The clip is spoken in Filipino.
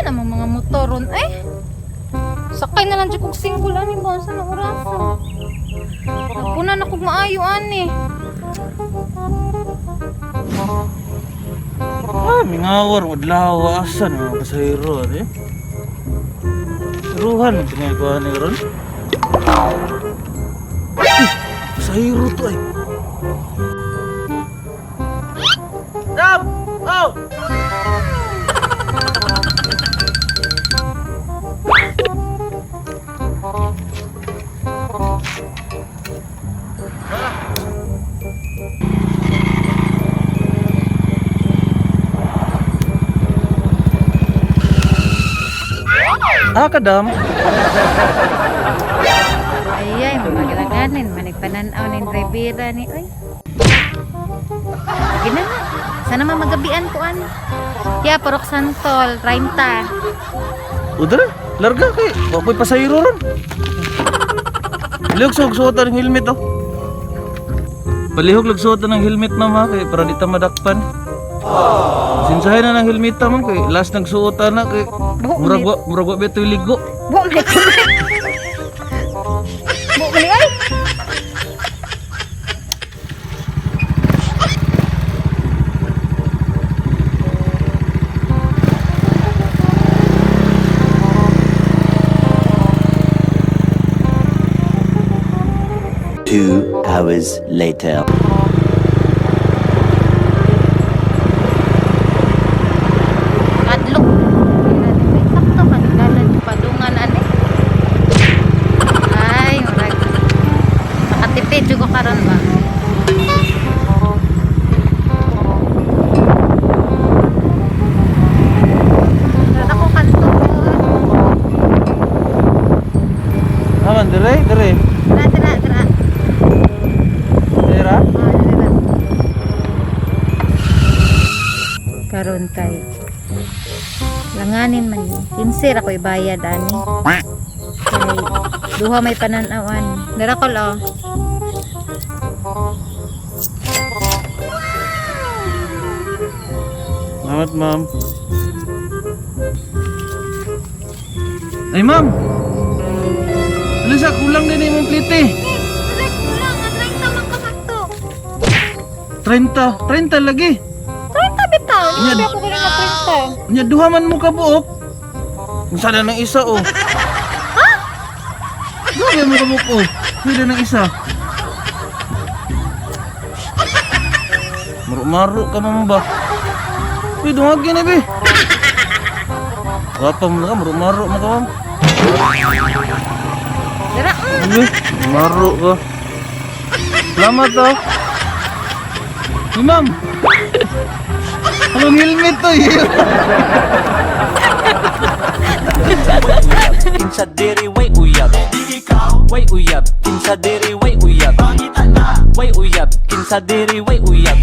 namang mga motoron eh. Sakay na lang dyan kong single ani ba sa orasan. Nagpunan ako maayo ani. Mingawar, madlaw, asan mga pasahero eh. Ruhan, tinagawa ni Ron. Pasahero to eh. Ram! Oh! Kadam. Ayay, magalanganin, manigpananaw ng drivera ni oy. Gina na. Sana mamagabian ko ani. Kaya Purok Santol, 30. Udah, larga kay. Wapoy pasahero ron. Palihog suotan ng helmet oh. Palihog suotan ng helmet mama kay para di ta madakpan. Sinsahay na ng helmet man kay last nagsuotan na kay murag beto ligo. Buok na ito. Buok na ay. Two hours later. Adlok. Sakto ka nilalan padungan ani. Ay, murag. Makatipid jud ko karon ba. Dara ko kanto. Aman dire. Dara. Dira. Karon kay langanin man yun. Kinsir ako ibayad ani. Kay duha may pananawan. Dara ko lo. Salamat, ma'am. Ay, ma'am. Alisa, kulang din yung plite. Kulang, 30 man kasakto. 30 lagi. 30 bitaw. Yan. Hindi ako kulang na 30. Nya duha man mo ka buok. Kung sana ng isa oh. Ha? Duha mo ka buok oh. Pwede ng isa. Maru-maru ka man ba? Pwede huwag yan eh be. Wapa mo na ka, maru-maru mo ka ma'am. Dara. Be, maru ka. Salamat oh. Hey ma'am. Anong helmet to eh? Kinsa diri way uyab, way uyab. Kinsa diri way uyab, way uyab. Kinsa diri way uyab.